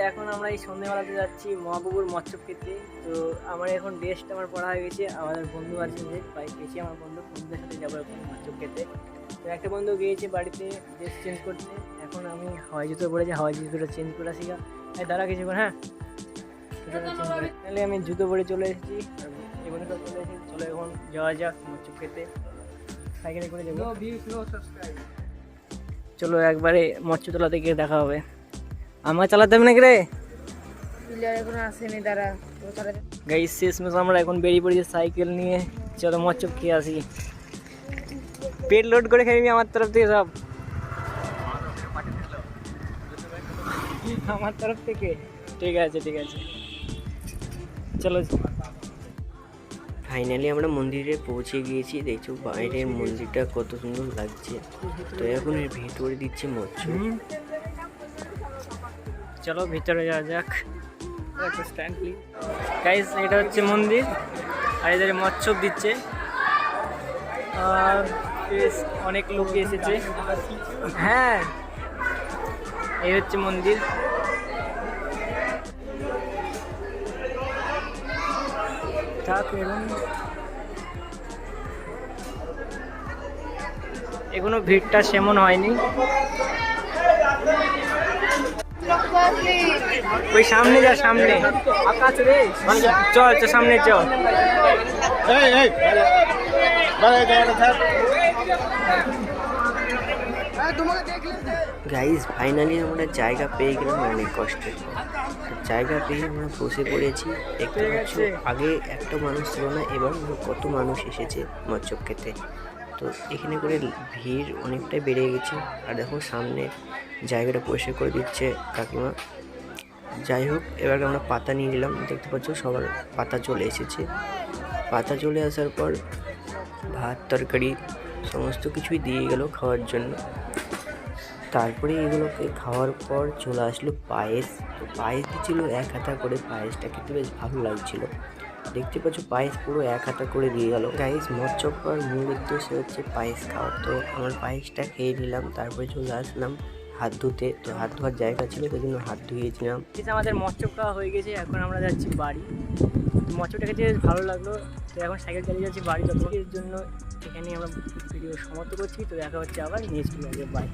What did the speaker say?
এখন আমরা এই সন্ধ্যেবেলাতে যাচ্ছি মহাপুকুর মৎস্য খেতে। তো আমার এখন ড্রেসটা আমার পড়া হয়ে গেছে, আমাদের বন্ধু আছে যে বাইক গেছি, আমার বন্ধুদের সাথে যাবো এখন মৎস্য খেতে। তো একটা বন্ধু গিয়েছে বাড়িতে ড্রেস চেঞ্জ করতে, এখন আমি হাওয়াই জুতো পরেছি, হাওয়াই জুতোটা চেঞ্জ করে আসি। দাঁড়া কিছুক্ষণ, হ্যাঁ তাহলে আমি জুতো পরে চলে এসেছি, এই বন্ধুটা চলে এসেছি। চলো এখন যাওয়া যাক মৎস্য খেতে, সাইকেলে করে যাবো। চলো একবারে মৎস্যতলা থেকে দেখা হবে। আমার চালাতে হবে নাকি রে গাইস? শেষমেশ আমরা এখন বেরিয়ে পড়েছি সাইকেল নিয়ে। চলো মৎস্য খেয়ে আসি, পেট লোড করে খেয়ে নিবি আমার তরফ থেকে সব, আমার তরফ থেকে। ঠিক আছে ঠিক আছে, চলো। ফাইনালি আমরা মন্দিরে পৌঁছে গিয়েছি। দেখছো বাইরের মন্দিরটা কত সুন্দর লাগছে। তো এখন এর ভেতরে দিচ্ছে মৎস্য। চলো ভিতরে যাওয়া যাক। গাইস এটা হচ্ছে মন্দির, আর এদের মৎস্য দিচ্ছে, আর বেশ অনেক লোক এসেছে। হ্যাঁ এই হচ্ছে মন্দির। এখনো ভিড়টা সেমন হয়নি। ওই সামনে যা, সামনে চল চল, সামনে চল। গাইজ ফাইনালি আমরা জায়গা পেয়ে গেলাম অনেক কষ্টে। জায়গা পেয়ে আমরা বসে পড়েছি। দেখতে পাচ্ছ আগে একটা মানুষ ছিল না, এবার কত মানুষ এসেছে মৎস্য খেতে। তো এখানে করে ভিড় অনেকটাই বেড়ে গেছে। আর দেখো সামনে জায়গাটা পরিষ্কার করে দিচ্ছে কাকিমা। যাই হোক, এবার আমরা পাতা নিয়ে নিলাম। দেখতে পাচ্ছ সবার পাতা চলে এসেছে। পাতা চলে আসার পর ভাত তরকারি সমস্ত কিছুই দিয়ে গেল খাওয়ার জন্য। তারপরে এগুলোকে খাওয়ার পর চলে আসলো পায়েস। তো পায়েস দিচ্ছিল 1 হাতা করে। পায়েসটা খেতে বেশ ভালো লাগছিল। দেখতে পাচ্ছ পায়েস পুরো 1 হাতা করে দিয়ে গেল। গাইস মৎস্য খাওয়ার মূল উদ্দেশ্য হচ্ছে পায়েস খাওয়ার। তো আমার পায়েসটা খেয়ে নিলাম, তারপরে চলে আসলাম হাত ধুতে। তো হাত ধোয়ার জায়গা ছিল, সেই জন্য হাত ধুয়েছিলাম। আমাদের মৎস্য খাওয়া হয়ে গেছে, এখন আমরা যাচ্ছি বাড়ি। মৎস্যটা খেতে বেশ ভালো লাগলো। তো এখন সাইকেল চালিয়ে যাচ্ছি বাড়ি। এর জন্য এখানে আমরা ভিডিও সমাপ্ত করছি। তো দেখা হচ্ছে আবার নেক্সট ভিডিওতে, বাই।